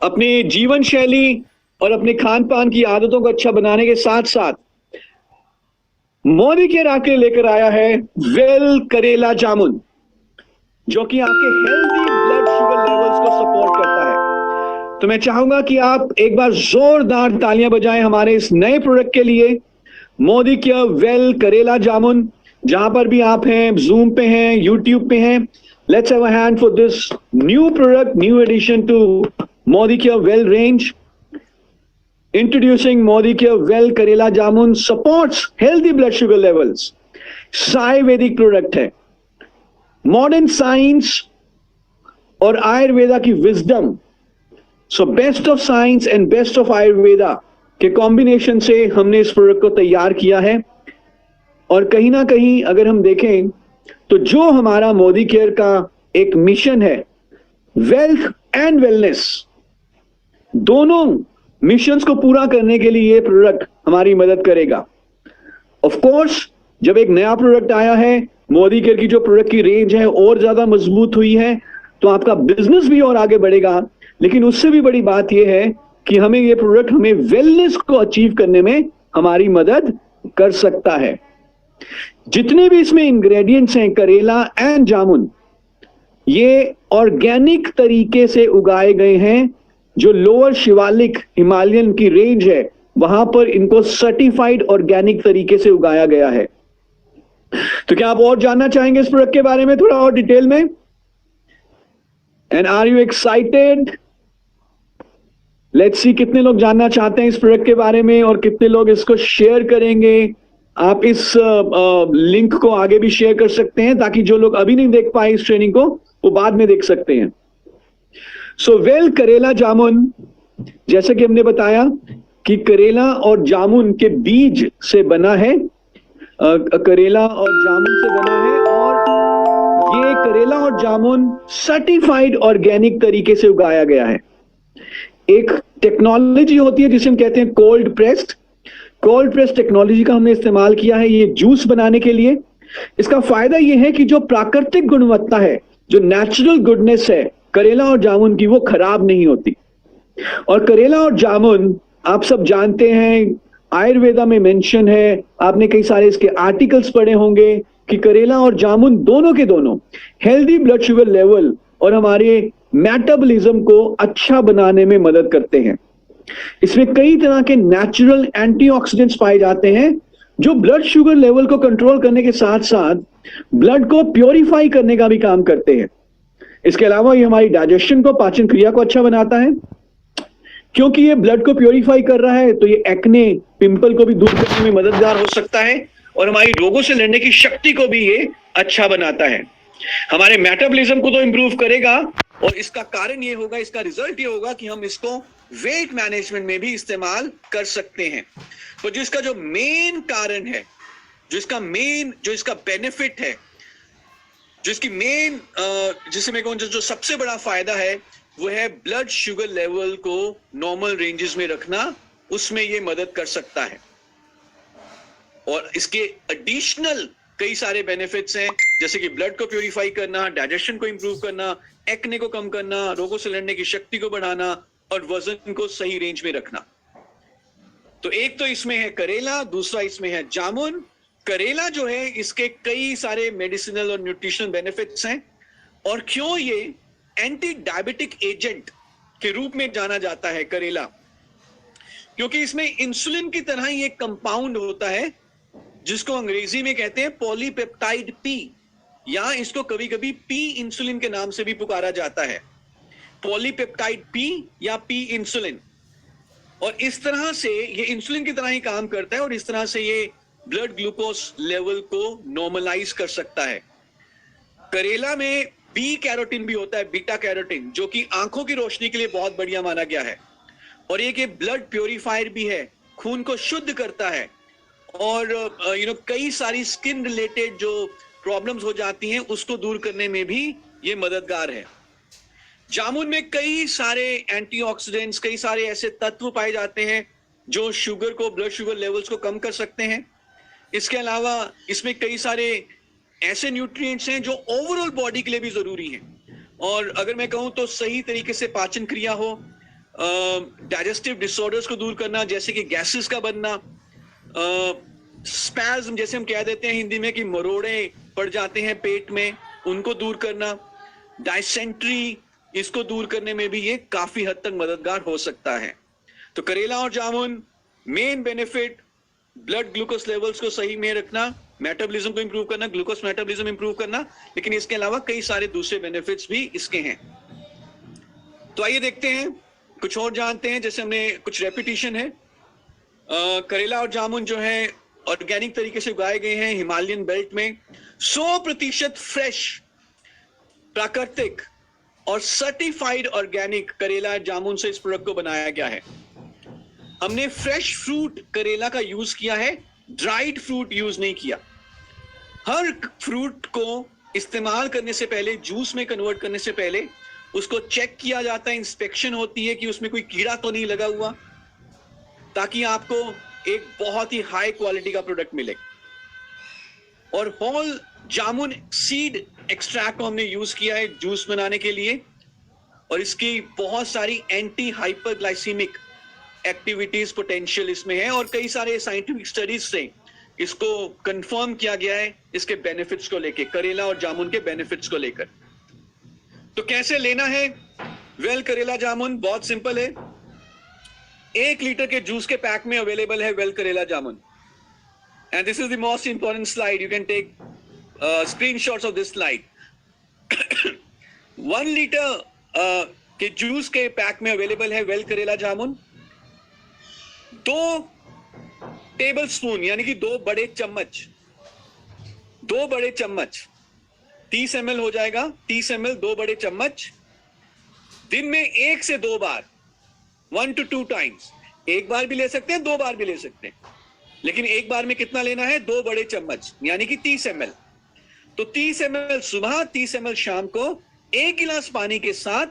अपने जीवन शैली और अपने खान पान की आदतों को अच्छा बनाने के साथ साथ मोदी केयर आपके लिए लेकर आया है वेल करेला जामुन, जो कि आपके हेल्दी ब्लड शुगर लेवल्स को सपोर्ट करता है। तो मैं चाहूंगा कि आप एक बार जोरदार तालियां बजाएं हमारे इस नए प्रोडक्ट के लिए, मोदी केयर वेल करेला जामुन। जहां पर भी आप हैं, जूम पे हैं, यूट्यूब पे हैं, let's have a hand for this new product, new addition to Modi care well range. Introducing Modi Care Well Karela Jamun supports healthy blood sugar levels. Ayurvedic product है, मॉडर्न साइंस और आयुर्वेदा की wisdom, so best of science and best of Ayurveda के combination से हमने इस product को तैयार किया है। और कहीं ना कहीं अगर हम देखें तो जो हमारा मोदी केयर का एक मिशन है, वेल्थ एंड वेलनेस, दोनों मिशंस को पूरा करने के लिए ये प्रोडक्ट हमारी मदद करेगा। ऑफ कोर्स जब एक नया प्रोडक्ट आया है, मोदी केयर की जो प्रोडक्ट की रेंज है और ज्यादा मजबूत हुई है, तो आपका बिजनेस भी और आगे बढ़ेगा। लेकिन उससे भी बड़ी बात यह है कि हमें ये प्रोडक्ट हमें वेलनेस को अचीव करने में हमारी मदद कर सकता है। जितने भी इसमें इंग्रेडिएंट्स हैं करेला एंड जामुन, ये ऑर्गेनिक तरीके से उगाए गए हैं। जो लोअर शिवालिक हिमालयन की रेंज है, वहां पर इनको सर्टिफाइड ऑर्गेनिक तरीके से उगाया गया है। तो क्या आप और जानना चाहेंगे इस प्रोडक्ट के बारे में थोड़ा और डिटेल में? And are you excited? Let's see कितने लोग जानना चाहते हैं इस प्रोडक्ट के बारे में और कितने लोग इसको शेयर करेंगे। आप इस लिंक को आगे भी शेयर कर सकते हैं ताकि जो लोग अभी नहीं देख पाए इस ट्रेनिंग को, वो बाद में देख सकते हैं। सो वेल करेला जामुन, जैसे कि हमने बताया कि करेला और जामुन के बीज से बना है, करेला और जामुन से बना है, और ये करेला और जामुन सर्टिफाइड ऑर्गेनिक तरीके से उगाया गया है। एक टेक्नोलॉजी होती है जिसे हम कहते हैं कोल्ड प्रेस्ड टेक्नोलॉजी का हमने इस्तेमाल किया है ये जूस बनाने के लिए। इसका फायदा यह है कि जो प्राकृतिक गुणवत्ता है, जो नेचुरल गुडनेस है करेला और जामुन की, वो खराब नहीं होती। और करेला और जामुन आप सब जानते हैं, आयुर्वेदा में मेंशन है, आपने कई सारे इसके आर्टिकल्स पढ़े होंगे कि करेला और जामुन दोनों के दोनों हेल्दी ब्लड शुगर लेवल और हमारे मेटाबॉलिज्म को अच्छा बनाने में मदद करते हैं। इसमें कई तरह के नेचुरल एंटीऑक्सीडेंट्स पाए जाते हैं जो ब्लड शुगर लेवल को कंट्रोल करने के साथ साथ ब्लड को प्योरीफाई करने का भी काम करते हैं। इसके अलावा ये हमारी डाइजेशन को, पाचन क्रिया को अच्छा बनाता है। क्योंकि ये ब्लड को प्योरीफाई कर रहा है तो ये एक्ने, पिंपल को भी दूर करने में मददगार हो सकता है और हमारी रोगों से लड़ने की शक्ति को भी ये अच्छा बनाता है। हमारे मेटाबॉलिज्म को तो इंप्रूव करेगा और इसका कारण ये होगा, इसका रिजल्ट ये होगा कि हम इसको वेट मैनेजमेंट में भी इस्तेमाल कर सकते हैं। तो जिसका जो मेन कारण है, जो इसका बेनिफिट है, जिसकी मेन जिसे मैं कहूं जो सबसे बड़ा फायदा है, वो है ब्लड शुगर लेवल को नॉर्मल रेंजेस में रखना। उसमें ये मदद कर सकता है और इसके एडिशनल कई सारे बेनिफिट्स हैं, जैसे कि ब्लड को प्यूरिफाई करना, डाइजेशन को इंप्रूव करना, एक्ने को कम करना, रोगों से लड़ने की शक्ति को बढ़ाना और वजन को सही रेंज में रखना। तो एक तो इसमें है करेला, दूसरा इसमें है जामुन। करेला जो है, इसके कई सारे मेडिसिनल और न्यूट्रिशनल बेनिफिट्स हैं। और क्यों ये एंटी डायबिटिक एजेंट के रूप में जाना जाता है करेला? क्योंकि इसमें इंसुलिन की तरह ही एक कंपाउंड होता है जिसको अंग्रेजी में कहते हैं पॉलीपेप्टाइड पी, या इसको कभी कभी पी इंसुलिन के नाम से भी पुकारा जाता है। पॉलीपेप्टाइड पी या पी इंसुलिन। और इस तरह से ये इंसुलिन की तरह ही काम करता है और इस तरह से ये ब्लड ग्लूकोज लेवल को नॉर्मलाइज कर सकता है। करेला में बी कैरोटीन भी होता है, बीटा कैरोटीन, जो कि आंखों की रोशनी के लिए बहुत बढ़िया माना गया है। और एक ये ब्लड प्योरीफायर भी है, खून को शुद्ध करता है और कई सारी स्किन रिलेटेड जो प्रॉब्लम्स हो जाती हैं उसको दूर करने में भी ये मददगार है। जामुन में कई सारे एंटीऑक्सीडेंट्स, कई सारे ऐसे तत्व पाए जाते हैं जो शुगर को, ब्लड शुगर लेवल्स को कम कर सकते हैं। इसके अलावा इसमें कई सारे ऐसे न्यूट्रिएंट्स हैं जो ओवरऑल बॉडी के लिए भी जरूरी हैं। और अगर मैं कहूं तो सही तरीके से पाचन क्रिया हो, डाइजेस्टिव डिसऑर्डर्स को दूर करना, जैसे कि गैसेस का बनना, स्पैज्म जैसे हम कह देते हैं हिंदी में कि मरोड़े पड़ जाते हैं पेट में, उनको दूर करना, डायसेंट्री, इसको दूर करने में भी ये काफी हद तक मददगार हो सकता है। तो करेला और जामुन, main benefit blood glucose levels को सही में रखना, मेटाबॉलिज्म को इंप्रूव करना, ग्लूकोज मेटाबॉलिज्म इंप्रूव करना, लेकिन इसके अलावा कई सारे दूसरे बेनिफिट्स भी इसके हैं। तो आइए देखते हैं, कुछ और जानते हैं। जैसे हमने कुछ रेपिटेशन है, करेला और जामुन जो है ऑर्गेनिक तरीके से उगाए गए हैं हिमालयन बेल्ट में। 100% फ्रेश, प्राकृतिक और सर्टिफाइड ऑर्गेनिक करेला जामुन से इस प्रोडक्ट को बनाया गया है। हमने फ्रेश फ्रूट करेला का यूज किया है, ड्राइड फ्रूट यूज नहीं किया। हर फ्रूट को इस्तेमाल करने से पहले, जूस में कन्वर्ट करने से पहले उसको चेक किया जाता है, इंस्पेक्शन होती है कि उसमें कोई कीड़ा तो नहीं लगा हुआ, ताकि आपको एक बहुत ही हाई क्वालिटी का प्रोडक्ट मिले। और होल जामुन सीड एक्सट्रैक्ट को हमने यूज किया है जूस बनाने के लिए, और इसकी बहुत सारी एंटी हाइपरग्लाइसीमिक एक्टिविटीज पोटेंशियल इसमें है, और कई सारे साइंटिफिक स्टडीज से इसको कंफर्म किया गया है इसके बेनिफिट्स को लेकर, करेला और जामुन के बेनिफिट्स को लेकर। तो कैसे लेना है वेल करेला जामुन? बहुत सिंपल है। 1 लीटर के जूस के पैक में अवेलेबल है Well Karela Jamun, and this is the most important slide, you can take screenshots of this slide. 1 litre के जूस के पैक में अवेलेबल है Well Karela Jamun. 2 table spoon यानी कि 2 बड़े चम्मच, 30 ml हो जाएगा, 30 ml 2 बड़े चम्मच। दिन में 1 से 2 बार, 1 to 2 टाइम्स, 1 बार भी ले सकते हैं, 2 बार भी ले सकते हैं, लेकिन एक बार में कितना लेना है? 2 बड़े चम्मच यानी कि 30 ml। तो 30 ml सुबह, 30 ml शाम को, 1 गिलास पानी के साथ।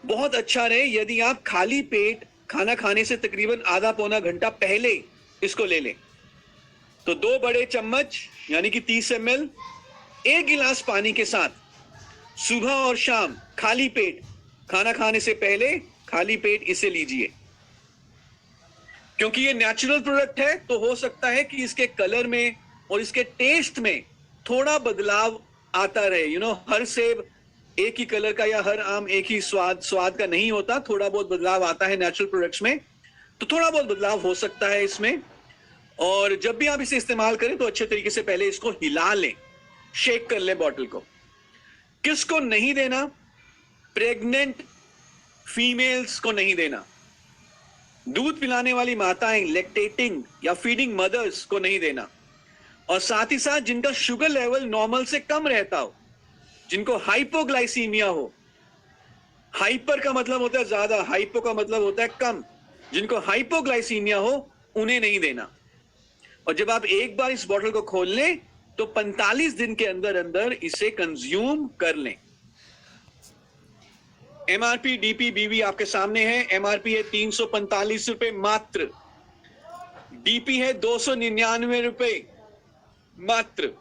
बहुत अच्छा रहे यदि आप खाली पेट खाना खाने से तकरीबन आधा पौना घंटा पहले इसको ले लें। तो 2 बड़े चम्मच यानी कि 30 ml 1 गिलास पानी के साथ सुबह और शाम खाली पेट, खाना खाने से पहले खाली पेट इसे लीजिए। क्योंकि ये नेचुरल प्रोडक्ट है तो हो सकता है कि इसके कलर में और इसके टेस्ट में थोड़ा बदलाव आता रहे। हर सेब एक ही कलर का या हर आम एक ही स्वाद का नहीं होता, थोड़ा बहुत बदलाव आता है नेचुरल प्रोडक्ट्स में, तो थोड़ा बहुत बदलाव हो सकता है इसमें। और जब भी आप इसे इस्तेमाल करें तो अच्छे तरीके से पहले इसको हिला लें, शेक कर लें बॉटल को। किसको नहीं देना? प्रेग्नेंट फीमेल्स को नहीं देना, दूध पिलाने वाली माताएं, लैक्टेटिंग या फीडिंग मदर्स को नहीं देना, और साथ ही साथ जिनका शुगर लेवल नॉर्मल से कम रहता हो, जिनको हाइपोग्लाइसीमिया हो। हाइपर का मतलब होता है ज्यादा, हाइपो का मतलब होता है कम। जिनको हाइपोग्लाइसीमिया हो उन्हें नहीं देना। और जब आप एक बार इस बोतल को खोल लें तो 45 दिन के अंदर अंदर इसे कंज्यूम कर लें। एमआरपी डीपी बीवी आपके सामने है। एमआरपी है 345 रुपए मात्र, डीपी है 299 रुपए मात्र।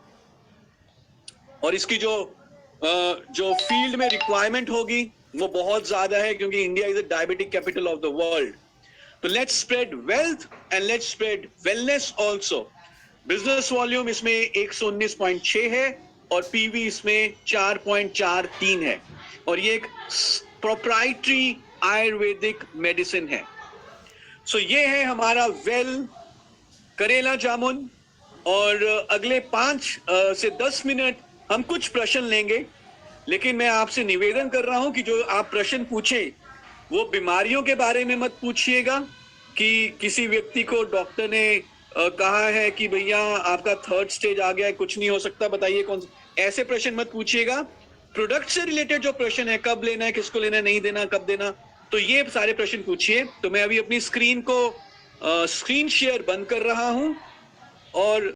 और इसकी जो फील्ड में रिक्वायरमेंट होगी वो बहुत ज्यादा है, क्योंकि India is the diabetic capital of the world. तो let's spread wealth and let's spread wellness also. Business volume इसमें 119.6 है और पीवी इसमें 4.43 है, और ये एक प्रोप्राइटरी आयुर्वेदिक मेडिसिन है। सो ये है हमारा वेल करेला जामुन। और अगले 5 से 10 मिनट हम कुछ प्रश्न लेंगे, लेकिन मैं आपसे निवेदन कर रहा हूं कि जो आप प्रश्न पूछें वो बीमारियों के बारे में मत पूछिएगा कि किसी व्यक्ति को डॉक्टर ने कहा है कि भैया आपका 3rd स्टेज आ गया है, कुछ नहीं हो सकता, बताइए कौन। ऐसे प्रश्न मत पूछिएगा। प्रोडक्ट से रिलेटेड जो प्रश्न है, कब लेना है, किसको लेना है, नहीं देना, कब देना, तो ये सारे प्रश्न पूछिए। तो मैं अभी अपनी स्क्रीन शेयर बंद कर रहा हूं और